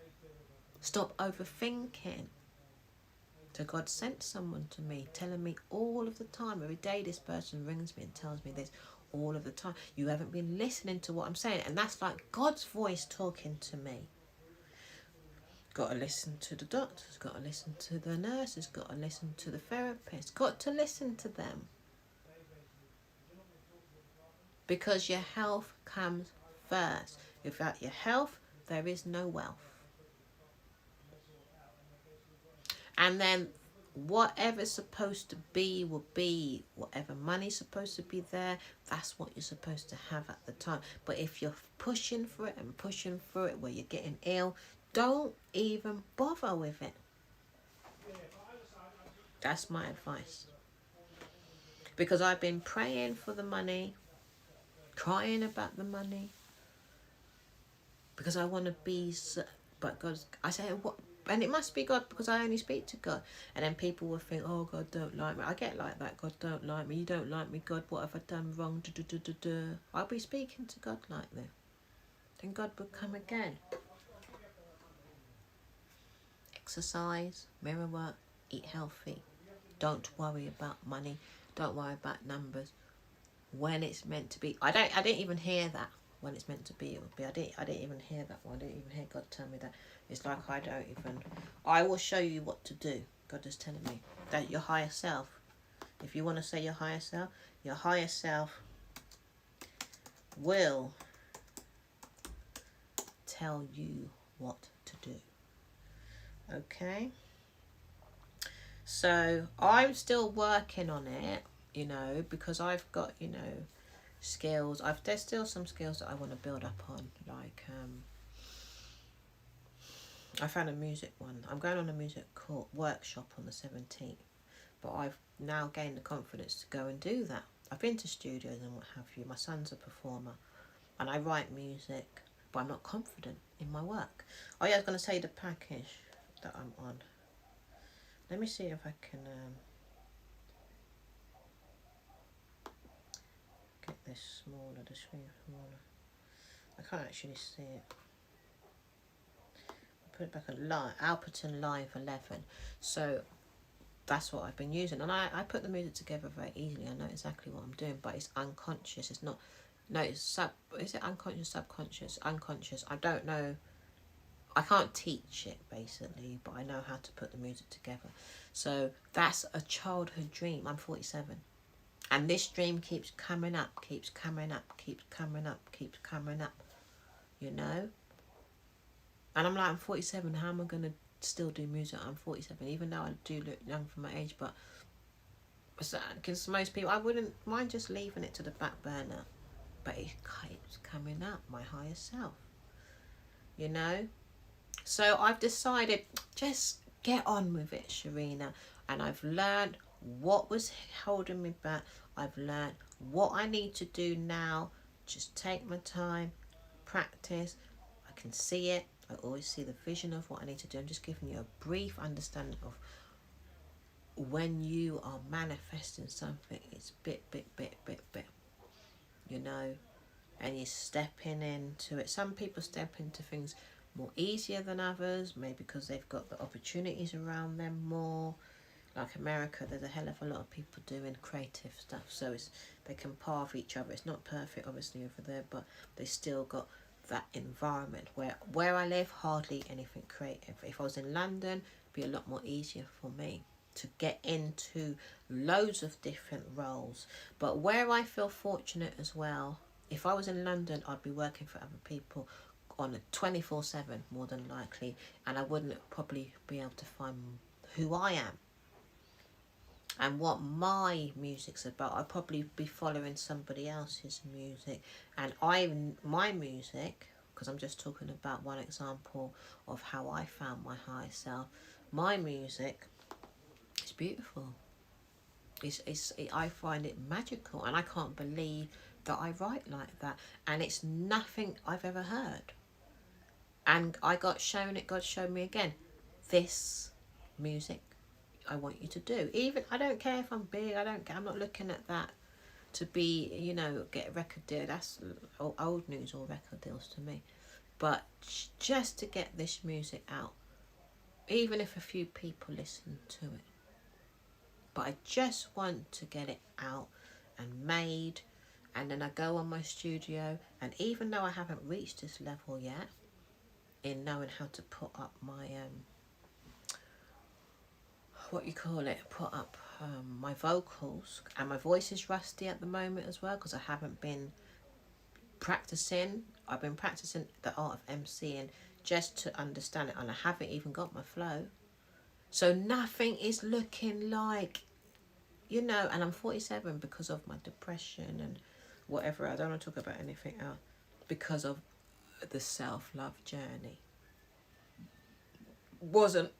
Stop overthinking. So God sent someone to me, telling me all of the time. Every day this person rings me and tells me this all of the time. You haven't been listening to what I'm saying. And that's like God's voice talking to me. Got to listen to the doctors, got to listen to the nurses, got to listen to the therapists, got to listen to them. Because your health comes first. Without your health, there is no wealth. And then whatever's supposed to be will be. Whatever money's supposed to be there, that's what you're supposed to have at the time. But if you're pushing for it and pushing through it where you're getting ill, don't even bother with it. That's my advice. Because I've been praying for the money, crying about the money, because I want to be, but God, I say, what? And it must be God, because I only speak to God. And then people will think, oh, God don't like me. I get like that. God don't like me. You don't like me. God, what have I done wrong? I'll be speaking to God like that. Then God will come again. Exercise, mirror work, eat healthy. Don't worry about money. Don't worry about numbers. When it's meant to be. I didn't even hear that. When it's meant to be, it would be. I didn't even hear that one. I didn't even hear God tell me that. It's like I will show you what to do. God is telling me that your higher self, if you want to say your higher self will tell you what to do. Okay? So I'm still working on it, you know, because I've got, you know, skills. There's still some skills that I want to build up on, like I found a music one. I'm going on a music workshop on the 17th, but I've now gained the confidence to go and do that. I've been to studios and what have you. My son's a performer and I write music, but I'm not confident in my work. Oh yeah, I was going to say the package that I'm on. Let me see if I can get this smaller, the screen smaller. I can't actually see it. Put it back on live, Alperton Live 11. So that's what I've been using, and I put the music together very easily. I know exactly what I'm doing, but it's unconscious. It's not. No, it's is it unconscious, subconscious, unconscious? I don't know. I can't teach it basically, but I know how to put the music together. So that's a childhood dream. I'm 47, and this dream keeps coming up, keeps coming up, keeps coming up, keeps coming up. You know. And I'm like, I'm 47, how am I going to still do music? I'm 47, even though I do look young for my age, but because most people, I wouldn't mind just leaving it to the back burner, but it keeps coming up, my higher self, you know? So I've decided, just get on with it, Sharina, and I've learned what was holding me back. I've learned what I need to do now. Just take my time, practice. I can see it. I always see the vision of what I need to do. I'm just giving you a brief understanding of when you are manifesting something. It's bit, you know, and you're stepping into it. Some people step into things more easier than others, maybe because they've got the opportunities around them more. Like America, there's a hell of a lot of people doing creative stuff, so they can par with each other. It's not perfect, obviously, over there, but they still got that environment. Where I live, hardly anything creative. If I was in London, it'd be a lot more easier for me to get into loads of different roles. But where I feel fortunate as well, if I was in London, I'd be working for other people on a 24/7 more than likely, and I wouldn't probably be able to find who I am and what my music's about. I'd probably be following somebody else's music, and my music, because I'm just talking about one example of how I found my higher self. My music is beautiful. I find it magical, and I can't believe that I write like that, and it's nothing I've ever heard. And I got shown it. God showed me again. This music I want you to do. Even I don't care if I'm big. I'm not looking at that to be, you know, get a record deal. That's old news or record deals to me. But just to get this music out, even if a few people listen to it. But I just want to get it out and made, and then I go on my studio, and even though I haven't reached this level yet in knowing how to put up my my vocals, and my voice is rusty at the moment as well because I haven't been practicing. I've been practicing the art of MCing just to understand it, and I haven't even got my flow. So nothing is looking like, you know, and I'm 47 because of my depression and whatever. I don't want to talk about anything else because of the self-love journey.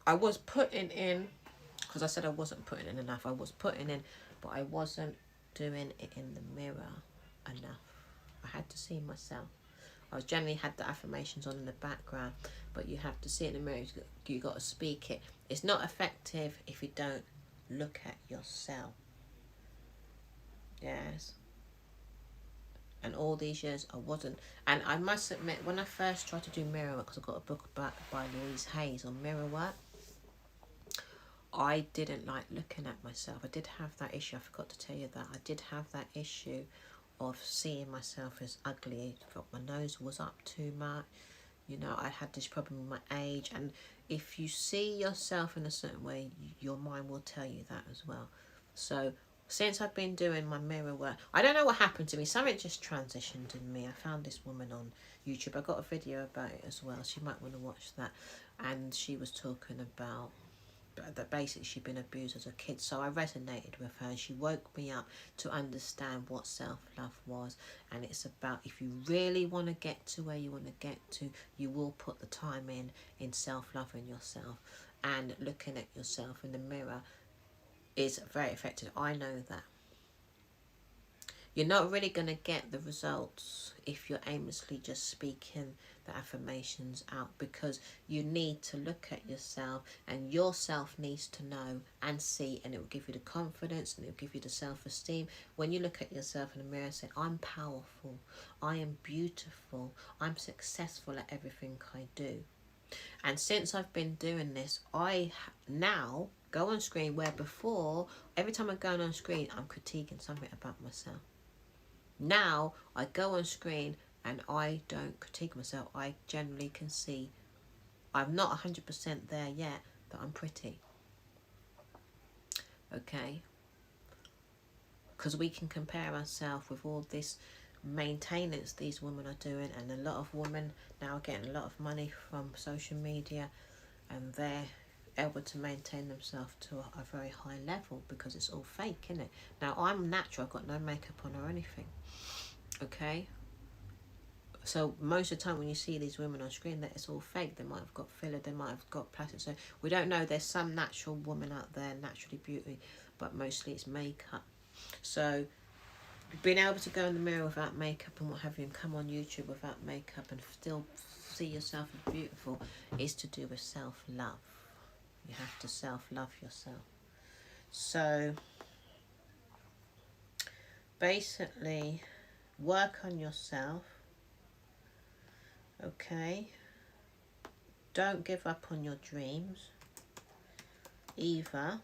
I was putting in, because I said I wasn't putting in enough. I was putting in, but I wasn't doing it in the mirror enough. I had to see myself. I was generally had the affirmations on in the background, but you have to see it in the mirror. You got to speak it. It's not effective if you don't look at yourself. Yes. And all these years I wasn't. And I must admit, when I first tried to do mirror work, because I got a book by Louise Hayes on mirror work, I didn't like looking at myself. I did have that issue. I forgot to tell you that. I did have that issue of seeing myself as ugly. I felt my nose was up too much. You know, I had this problem with my age. And if you see yourself in a certain way, your mind will tell you that as well. So since I've been doing my mirror work, I don't know what happened to me. Something just transitioned in me. I found this woman on YouTube. I got a video about it as well. So you might want to watch that. And she was talking about that basically she'd been abused as a kid. So I resonated with her, and she woke me up to understand what self-love was. And it's about, if you really want to get to where you want to get to, you will put the time in self-loving yourself, and looking at yourself in the mirror is very effective. I know that. You're not really going to get the results if you're aimlessly just speaking the affirmations out, because you need to look at yourself, and yourself needs to know and see, and it will give you the confidence, and it will give you the self-esteem. When you look at yourself in the mirror and say, I'm powerful, I am beautiful, I'm successful at everything I do. And since I've been doing this, I now go on screen, where before, every time I'm going on screen, I'm critiquing something about myself. Now I go on screen and I don't critique myself. I generally can see I'm not 100% there yet, but I'm pretty. Okay? Because we can compare ourselves with all this maintenance these women are doing, and a lot of women now are getting a lot of money from social media, and they're able to maintain themselves to a very high level because it's all fake, isn't it? Now I'm natural, I've got no makeup on or anything. Okay, so most of the time when you see these women on screen, that it's all fake. They might have got filler, they might have got plastic, so we don't know. There's some natural woman out there, naturally beauty, but mostly it's makeup. So being able to go in the mirror without makeup and what have you, and come on YouTube without makeup and still see yourself as beautiful, is to do with self-love. You have to self-love yourself. So basically, work on yourself. Okay, don't give up on your dreams either.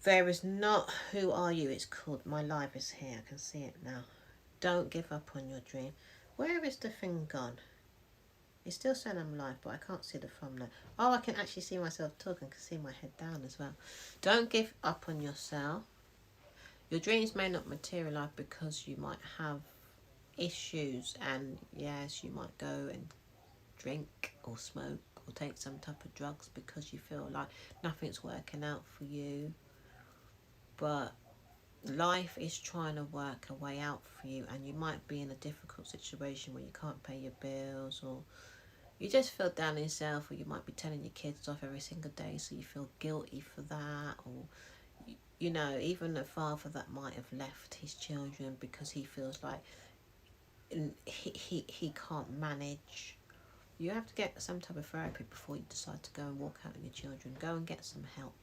There is not Who Are You, it's called. My life is here, I can see it now. Don't give up on your dream. Where is the thing gone? It's still saying I'm live, but I can't see the thumbnail. Oh, I can actually see myself talking, I can see my head down as well. Don't give up on yourself. Your dreams may not materialise because you might have issues, and yes, you might go and drink or smoke or take some type of drugs because you feel like nothing's working out for you. But life is trying to work a way out for you, and you might be in a difficult situation where you can't pay your bills, or you just feel down on yourself, or you might be telling your kids off every single day, so you feel guilty for that. Or you know, even a father that might have left his children because he feels like he can't manage. You have to get some type of therapy before you decide to go and walk out on your children. Go and get some help.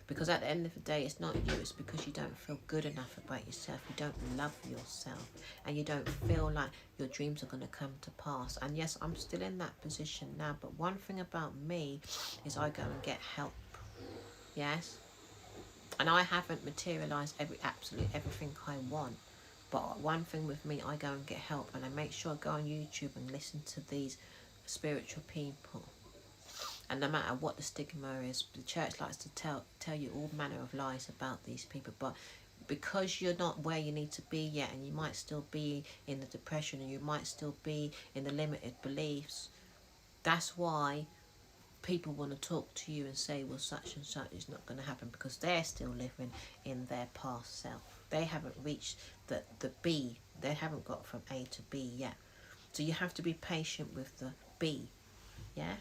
Because at the end of the day, it's not you, it's because you don't feel good enough about yourself. You don't love yourself, and you don't feel like your dreams are going to come to pass. And yes, I'm still in that position now, but one thing about me is I go and get help. Yes? And I haven't materialised absolutely everything I want. But one thing with me, I go and get help, and I make sure I go on YouTube and listen to these spiritual people. And no matter what the stigma is, the church likes to tell you all manner of lies about these people. But because you're not where you need to be yet, and you might still be in the depression, and you might still be in the limited beliefs, that's why people want to talk to you and say, well, such and such is not going to happen, because they're still living in their past self. They haven't reached the B. They haven't got from A to B yet. So you have to be patient with the B, yeah?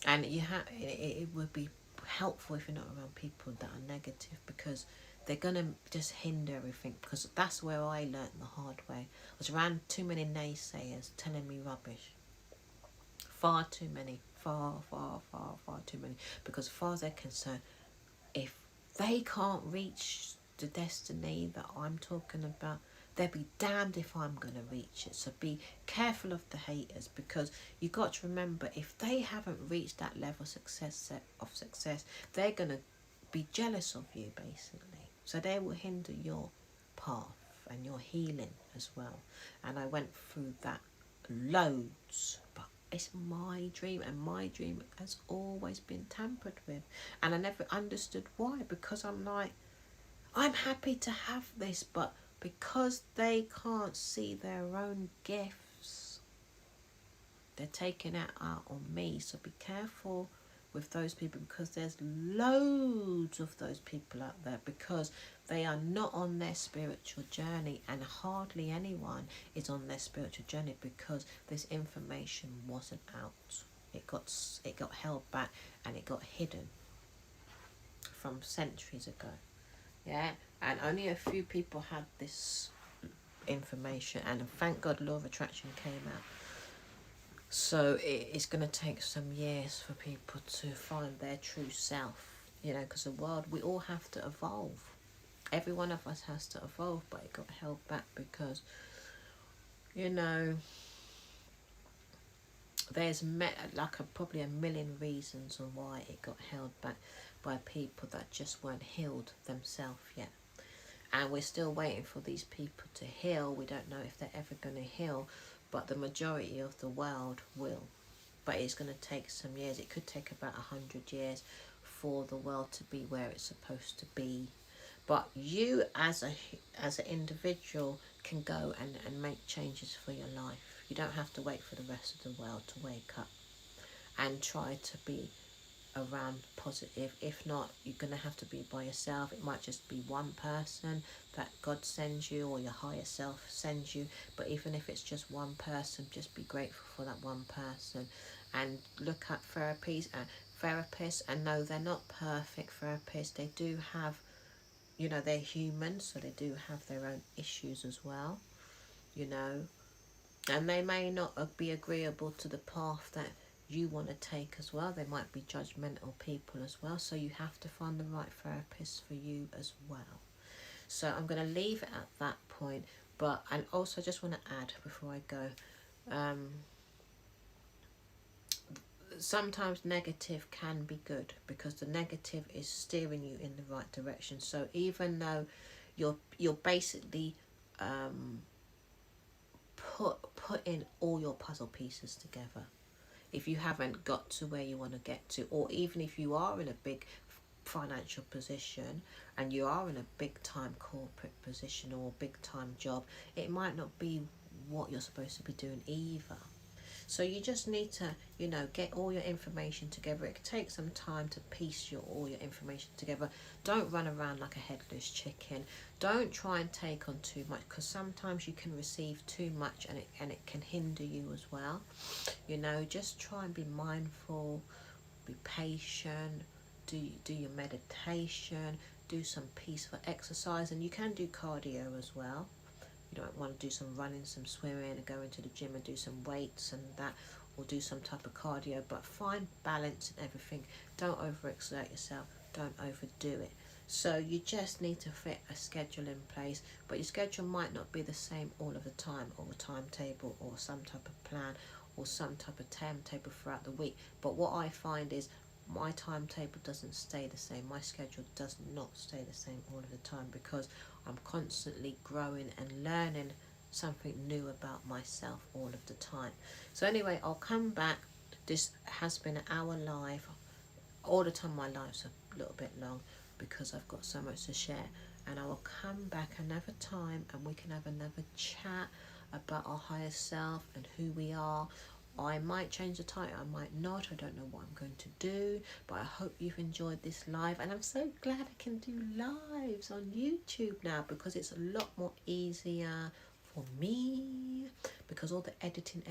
And it would be helpful if you're not around people that are negative, because they're going to just hinder everything. Because that's where I learnt the hard way. I was around too many naysayers telling me rubbish. Far too many. Far too many. Because as far as they're concerned, if they can't reach the destiny that I'm talking about, they'll be damned if I'm going to reach it. So be careful of the haters, because you got to remember, if they haven't reached that level of success, they're going to be jealous of you, basically. So they will hinder your path and your healing as well. And I went through that loads, but it's my dream, and my dream has always been tampered with, and I never understood why. Because I'm like, I'm happy to have this, but because they can't see their own gifts, they're taking it out on me. So be careful with those people, because there's loads of those people out there, because they are not on their spiritual journey, and hardly anyone is on their spiritual journey because this information wasn't out. It got held back, and it got hidden from centuries ago. Yeah, and only a few people had this information, and thank God law of attraction came out. So it's going to take some years for people to find their true self, you know, because the world, we all have to evolve. Every one of us has to evolve, but it got held back because, you know, there's probably a million reasons on why it got held back by people that just weren't healed themselves yet. And we're still waiting for these people to heal. We don't know if they're ever going to heal, but the majority of the world will. But it's going to take some years. It could take about 100 years for the world to be where it's supposed to be. But you as an individual can go and make changes for your life. You don't have to wait for the rest of the world to wake up and try to be around positive. If not, you're going to have to be by yourself. It might just be one person that God sends you, or your higher self sends you. But even if it's just one person, just be grateful for that one person, and look at therapists, and no, they're not perfect therapists. They do have, you know, they're human, so they do have their own issues as well, you know, and they may not be agreeable to the path that you want to take as well. They might be judgmental people as well, so you have to find the right therapist for you as well. So I'm going to leave it at that point. But, and also just want to add before I go, sometimes negative can be good, because the negative is steering you in the right direction. So even though you're basically putting all your puzzle pieces together, if you haven't got to where you want to get to, or even if you are in a big financial position and you are in a big time corporate position or a big time job, it might not be what you're supposed to be doing either. So you just need to, you know, get all your information together. It can take some time to piece all your information together. Don't run around like a headless chicken. Don't try and take on too much, because sometimes you can receive too much and it can hinder you as well. You know, just try and be mindful, be patient, do your meditation, do some peaceful exercise, and you can do cardio as well. You don't want to do some running, some swimming, and go into the gym and do some weights and that, or do some type of cardio, but find balance in everything. Don't overexert yourself, don't overdo it. So you just need to fit a schedule in place, but your schedule might not be the same all of the time, or a timetable, or some type of plan, or some type of timetable throughout the week. But what I find is my timetable doesn't stay the same. My schedule does not stay the same all of the time, because I'm constantly growing and learning something new about myself all of the time. So anyway, I'll come back. This has been an hour live. All the time my lives are a little bit long, because I've got so much to share. And I will come back another time, and we can have another chat about our higher self and who we are. I might change the title, I might not. I don't know what I'm going to do, but I hope you've enjoyed this live. And I'm so glad I can do lives on YouTube now, because it's a lot more easier for me, because all the editing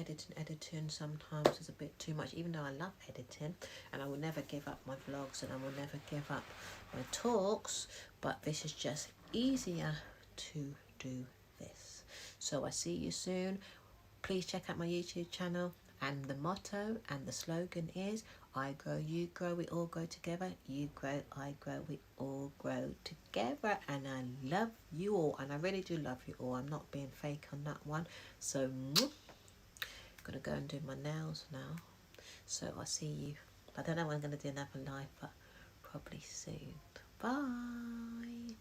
sometimes is a bit too much, even though I love editing, and I will never give up my vlogs, and I will never give up my talks, but this is just easier to do this. So I see you soon. Please check out my YouTube channel. And the motto and the slogan is, I grow, you grow, we all grow together. You grow, I grow, we all grow together. And I love you all. And I really do love you all. I'm not being fake on that one. So, I'm going to go and do my nails now. So, I'll see you. I don't know when I'm going to do another live, but probably soon. Bye.